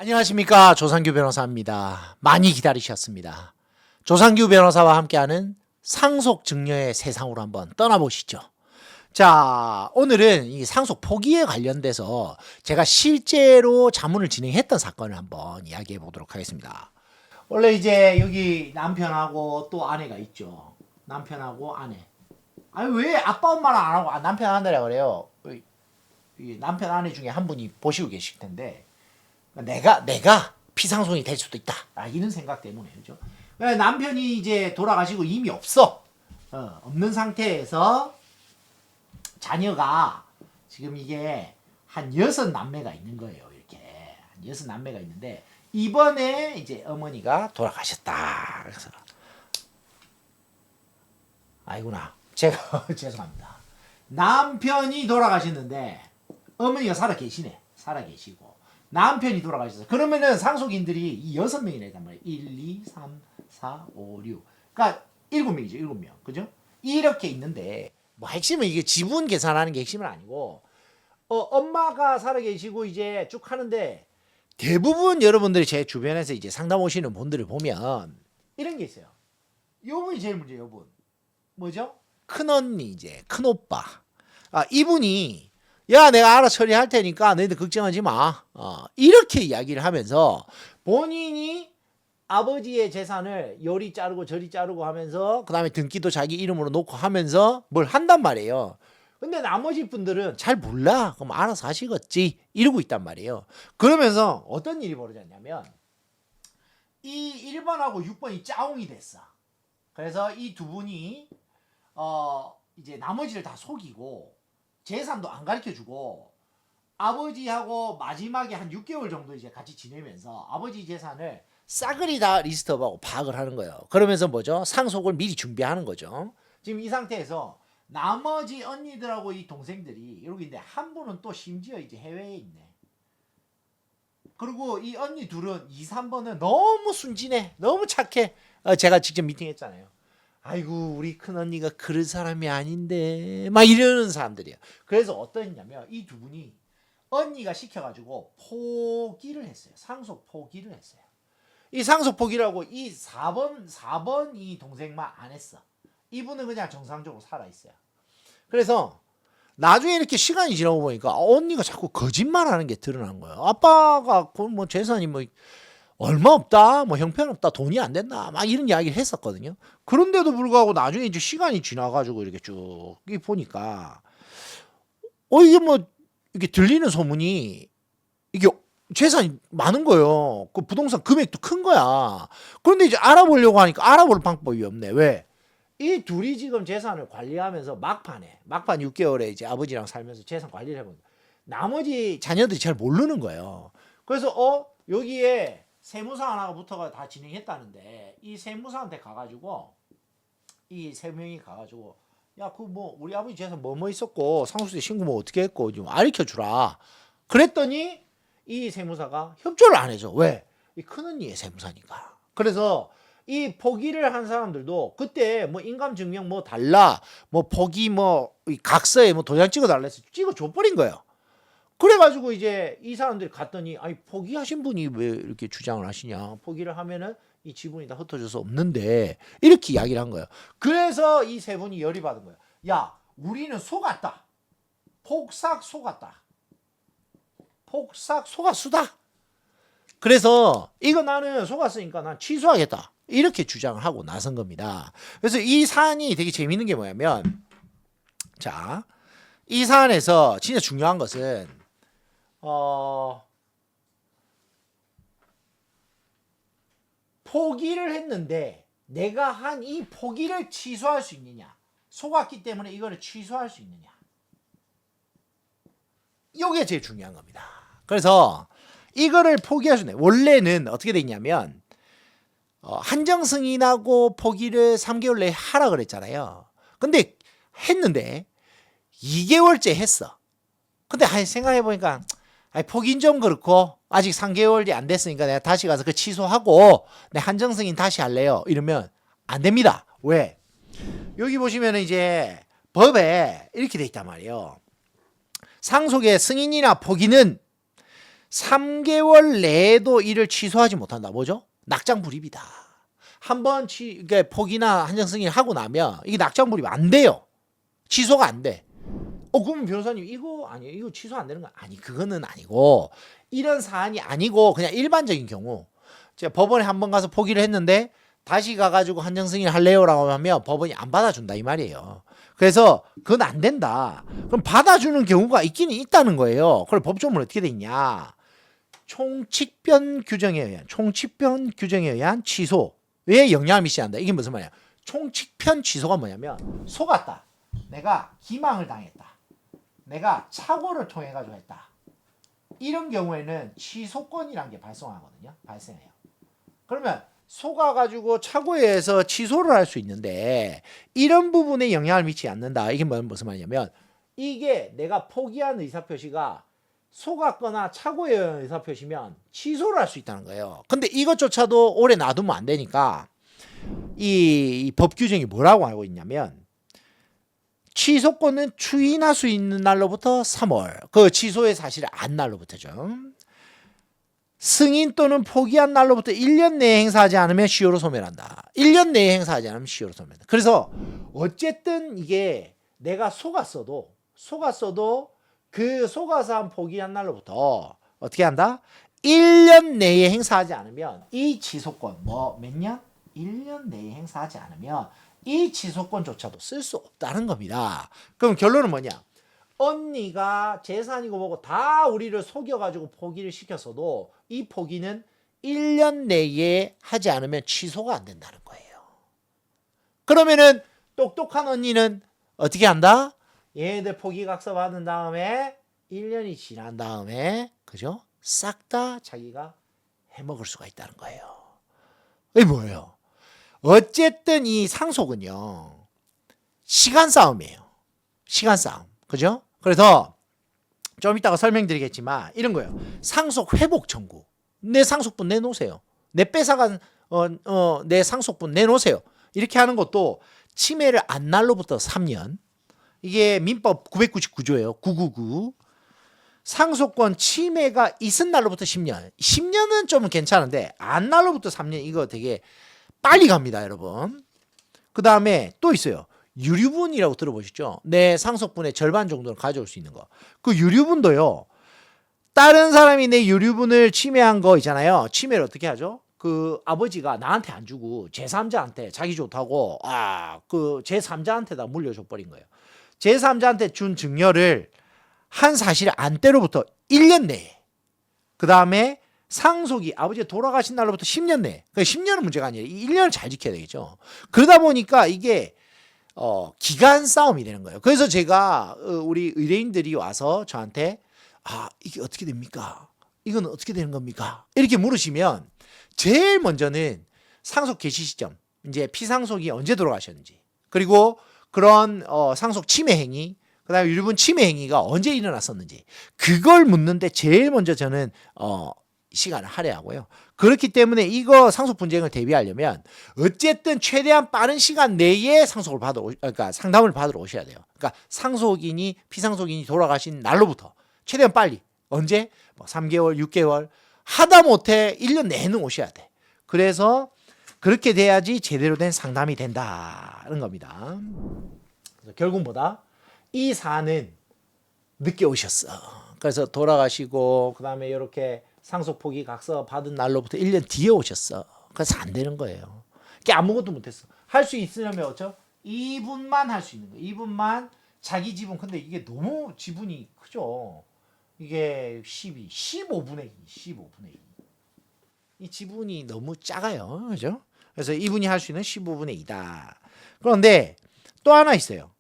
안녕하십니까. 조상규 변호사입니다. 많이 기다리셨습니다. 조상규 변호사와 함께하는 상속증여의 세상으로 한번 떠나보시죠. 자, 오늘은 이 상속 포기에 관련돼서 제가 실제로 자문을 진행했던 사건을 한번 이야기해 보도록 하겠습니다. 원래 이제 여기 남편하고 또 아내가 있죠. 남편하고 아내. 아니 왜 아빠 엄마랑 안 하고 남편 하느라 그래요. 이 남편 아내 중에 한 분이 보시고 계실 텐데 내가 피상손이 될 수도 있다. 이런 생각 때문에 그죠. 남편이 이제 돌아가시고 이미 없어. 없는 상태에서 자녀가 지금 이게 한 6남매가 있는 거예요. 이렇게 한 6남매가 있는데 이번에 이제 어머니가 돌아가셨다. 그래서 아이구나. 제가 죄송합니다. 남편이 돌아가셨는데 어머니가 살아 계시고 남편이 돌아가셨어요. 그러면은 상속인들이 이 6명이나 있단 말이에요. 1, 2, 3, 4, 5, 6. 그러니까 7명이죠. 7명. 그죠? 이렇게 있는데 뭐 핵심은 이게 지분 계산하는 게 핵심은 아니고 엄마가 살아 계시고 이제 쭉 하는데 대부분 여러분들이 제 주변에서 이제 상담 오시는 분들을 보면 이런 게 있어요. 요 분이 제일 문제예요. 요 분. 뭐죠? 큰언니 이제 큰오빠. 이분이 야 내가 알아 처리할 테니까 너희들 걱정하지 마. 이렇게 이야기를 하면서 본인이 아버지의 재산을 요리 자르고 저리 자르고 하면서 그 다음에 등기도 자기 이름으로 놓고 하면서 뭘 한단 말이에요. 근데 나머지 분들은 잘 몰라. 그럼 알아서 하시겠지. 이러고 있단 말이에요. 그러면서 어떤 일이 벌어졌냐면 이 1번하고 6번이 짜웅이 됐어. 그래서 이 두 분이 이제 나머지를 다 속이고 재산도 안 가르쳐주고 아버지하고 마지막에 한 6개월 정도 이제 같이 지내면서 아버지 재산을 싸그리 다 리스트업하고 파악을 하는 거예요. 그러면서 뭐죠? 상속을 미리 준비하는 거죠. 지금 이 상태에서 나머지 언니들하고 이 동생들이 여기 있는데 한 분은 또 심지어 이제 해외에 있네. 그리고 이 언니 둘은 2, 3번은 너무 순진해. 너무 착해. 제가 직접 미팅했잖아요. 아이고 우리 큰언니가 그런 사람이 아닌데 막 이러는 사람들이에요. 그래서 어떠냐면 이 두 분이 언니가 시켜가지고 포기를 했어요. 상속 포기를 했어요. 이 상속 포기라고 이 4번 이 동생만 안 했어. 이분은 그냥 정상적으로 살아있어요. 그래서 나중에 이렇게 시간이 지나고 보니까 언니가 자꾸 거짓말하는 게 드러난 거예요. 아빠가 뭐 재산이 뭐 얼마 없다, 뭐 형편없다, 돈이 안 된다, 막 이런 이야기를 했었거든요. 그런데도 불구하고 나중에 이제 시간이 지나가지고 이렇게 쭉 보니까, 이게 뭐, 이게 들리는 소문이, 이게 재산이 많은 거예요. 그 부동산 금액도 큰 거야. 그런데 이제 알아보려고 하니까 알아볼 방법이 없네. 왜? 이 둘이 지금 재산을 관리하면서 막판 6개월에 이제 아버지랑 살면서 재산 관리를 해보니까 나머지 자녀들이 잘 모르는 거예요. 그래서, 여기에 세무사 하나가 붙어가 다 진행했다는데 이 세무사한테 가가지고 이 세 명이 가가지고 야 그 뭐 우리 아버지 재산 뭐 있었고 상속세 신고 뭐 어떻게 했고 좀 알려주라. 그랬더니 이 세무사가 협조를 안 해줘. 왜? 이 큰언니의 세무사니까. 그래서 이 포기를 한 사람들도 그때 뭐 인감증명 뭐 달라 뭐 포기 뭐 각서에 뭐 도장 찍어 달라 해서 찍어 줘버린 거예요. 그래가지고 이제 이 사람들이 갔더니 아니 포기하신 분이 왜 이렇게 주장을 하시냐. 포기를 하면은 이 지분이 다 흩어져서 없는데 이렇게 이야기를 한 거예요. 그래서 이 세 분이 열이 받은 거예요. 야 우리는 속았다. 폭삭 속았다. 폭삭 속았수다. 그래서 이거 나는 속았으니까 난 취소하겠다. 이렇게 주장을 하고 나선 겁니다. 그래서 이 사안이 되게 재밌는 게 뭐냐면 자, 이 사안에서 진짜 중요한 것은 포기를 했는데 내가 한 이 포기를 취소할 수 있느냐. 속았기 때문에 이거를 취소할 수 있느냐. 이게 제일 중요한 겁니다. 그래서 이거를 포기할 수 있는 원래는 어떻게 돼 있냐면 한정 승인하고 포기를 3개월 내에 하라 그랬잖아요. 근데 했는데 2개월째 했어. 근데 생각해 보니까 포기는 좀 그렇고 아직 3개월이 안 됐으니까 내가 다시 가서 그 취소하고 내 한정 승인 다시 할래요. 이러면 안 됩니다. 왜? 여기 보시면 이제 법에 이렇게 돼 있단 말이에요. 상속의 승인이나 포기는 3개월 내에도 이를 취소하지 못한다. 뭐죠? 낙장불입이다. 한번 포기나 한정승인을 하고 나면 이게 낙장불입 안 돼요. 취소가 안 돼. 그러면 변호사님 이거 취소 안 되는 거 아니, 그거는 아니고, 이런 사안이 아니고 그냥 일반적인 경우 제가 법원에 한번 가서 포기를 했는데 다시 가가지고 한정승인 할래요라고 하면 법원이 안 받아준다 이 말이에요. 그래서 그건 안 된다. 그럼 받아주는 경우가 있기는 있다는 거예요. 그럼 법조문은 어떻게 돼 있냐? 총칙변 규정에 의한 취소에 영향을 미치지 않는다. 이게 무슨 말이야? 총칙변 취소가 뭐냐면, 속았다. 내가 기망을 당했다. 내가 착오를 통해 가지고 했다. 이런 경우에는 취소권이라는 게 발생해요. 그러면 속아가지고 착오에 의해서 취소를 할 수 있는데 이런 부분에 영향을 미치지 않는다. 이게 무슨 말이냐면, 이게 내가 포기한 의사표시가 속았거나 착오에 의한 의사표시면 취소를 할 수 있다는 거예요. 근데 이것조차도 오래 놔두면 안 되니까 이 법 규정이 뭐라고 알고 있냐면, 취소권은 추인할 수 있는 날로부터 3월, 그 취소의 사실을 안 날로부터죠. 승인 또는 포기한 날로부터 1년 내에 행사하지 않으면 시효로 소멸한다. 1년 내에 행사하지 않으면 시효로 소멸한다. 그래서 어쨌든 이게 내가 속았어도 그 속아서 한 포기한 날로부터 어떻게 한다? 1년 내에 행사하지 않으면 이 취소권, 몇 년? 1년 내에 행사하지 않으면 이 취소권조차도 쓸 수 없다는 겁니다. 그럼 결론은 뭐냐? 언니가 재산이고 뭐고 다 우리를 속여가지고 포기를 시켰어도 이 포기는 1년 내에 하지 않으면 취소가 안 된다는 거예요. 그러면은 똑똑한 언니는 어떻게 한다? 얘네들 포기각서 받은 다음에 1년이 지난 다음에, 그죠? 싹 다 자기가 해먹을 수가 있다는 거예요. 이게 뭐예요? 어쨌든 이 상속은요, 시간 싸움이에요. 시간 싸움. 그죠? 그래서 좀 이따가 설명드리겠지만 이런 거예요. 상속 회복 청구. 내 상속분 내놓으세요. 내 뺏어간 내 상속분 내놓으세요. 이렇게 하는 것도 침해를 안 날로부터 3년. 이게 민법 999조예요. 999. 상속권 침해가 있은 날로부터 10년. 10년은 좀 괜찮은데 안 날로부터 3년, 이거 되게 빨리 갑니다, 여러분. 그 다음에 또 있어요. 유류분이라고 들어보셨죠? 내 상속분의 절반 정도를 가져올 수 있는 거. 그 유류분도요, 다른 사람이 내 유류분을 침해한 거 있잖아요. 침해를 어떻게 하죠? 그 아버지가 나한테 안 주고 제3자한테 자기 좋다고 그 제3자한테다 물려줘 버린 거예요. 제3자한테 준 증여를 한 사실을 안 때로부터 1년 내에, 그 다음에 상속이 아버지가 돌아가신 날로부터 10년 내에, 그러니까 10년은 문제가 아니에요. 1년을 잘 지켜야 되겠죠. 그러다 보니까 이게 기간 싸움이 되는 거예요. 그래서 제가 우리 의뢰인들이 와서 저한테 이게 어떻게 됩니까? 이건 어떻게 되는 겁니까? 이렇게 물으시면 제일 먼저는 상속 개시 시점, 이제 피상속이 언제 돌아가셨는지, 그리고 그런 상속 침해 행위, 그다음에 유류분 침해 행위가 언제 일어났었는지, 그걸 묻는데 제일 먼저 저는 시간을 할애하고요. 그렇기 때문에 이거 상속 분쟁을 대비하려면 어쨌든 최대한 빠른 시간 내에 그러니까 상담을 받으러 오셔야 돼요. 그러니까 상속인이 피상속인이 돌아가신 날로부터 최대한 빨리, 언제? 3개월, 6개월, 하다못해 1년 내는 오셔야 돼. 그래서 그렇게 돼야지 제대로 된 상담이 된다는 겁니다. 그래서 결국 뭐다? 이 사안은 늦게 오셨어. 그래서 돌아가시고 그다음에 이렇게 상속 포기 각서 받은 날로부터 1년 뒤에 오셨어. 그래서 안 되는 거예요. 이게 아무것도 못했어. 할 수 있으려면 어쩌? 2분만 할 수 있는 거예요. 2분만 자기 지분. 근데 이게 너무 지분이 크죠. 이게 15분의 2. 이 지분이 너무 작아요. 그죠? 그래서 이분이 할 수 있는 15분의 2다. 그런데 또 하나 있어요.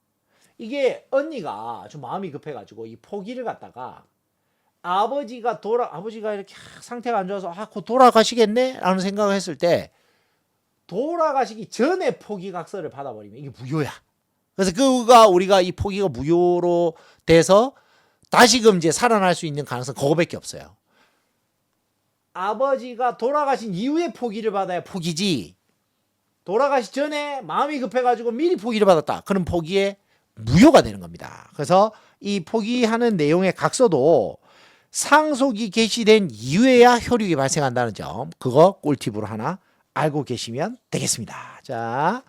이게 언니가 좀 마음이 급해가지고 이 포기를 갖다가 아버지가 이렇게 상태가 안 좋아서 곧 돌아가시겠네? 라는 생각을 했을 때 돌아가시기 전에 포기각서를 받아버리면 이게 무효야. 그래서 우리가 이 포기가 무효로 돼서 다시금 이제 살아날 수 있는 가능성 그거밖에 없어요. 아버지가 돌아가신 이후에 포기를 받아야 포기지, 돌아가시 전에 마음이 급해가지고 미리 포기를 받았다, 그럼 포기에 무효가 되는 겁니다. 그래서 이 포기하는 내용의 각서도 상속이 개시된 이후에야 효력이 발생한다는 점, 그거 꿀팁으로 하나 알고 계시면 되겠습니다. 자,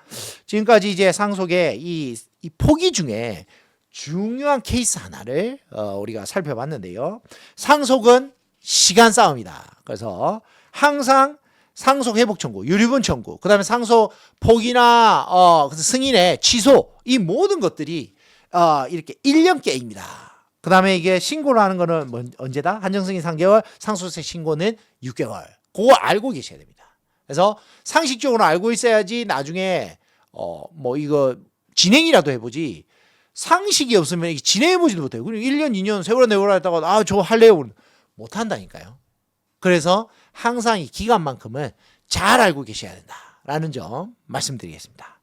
지금까지 이제 상속의 이 포기 중에 중요한 케이스 하나를 우리가 살펴봤는데요. 상속은 시간 싸움이다. 그래서 항상 상속 회복 청구, 유류분 청구, 그다음에 상속 포기나 승인의 취소, 이 모든 것들이 이렇게 1년 게임이다. 그다음에 이게 신고를 하는 거는 언제다? 한정승인 3개월, 상속세 신고는 6개월. 그거 알고 계셔야 됩니다. 그래서 상식적으로 알고 있어야지 나중에 뭐 이거 진행이라도 해보지. 상식이 없으면 진행해보지도 못해요. 그리고 1년, 2년 세월아 내월아 했다가 저 할래요. 못한다니까요. 그래서 항상 이 기간만큼은 잘 알고 계셔야 된다라는 점 말씀드리겠습니다.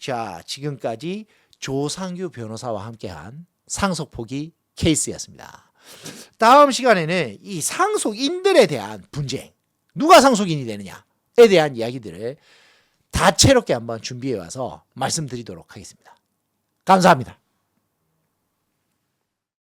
자, 지금까지 조상규 변호사와 함께한 상속 포기 케이스였습니다. 다음 시간에는 이 상속인들에 대한 분쟁, 누가 상속인이 되느냐에 대한 이야기들을 다채롭게 한번 준비해 와서 말씀드리도록 하겠습니다. 감사합니다.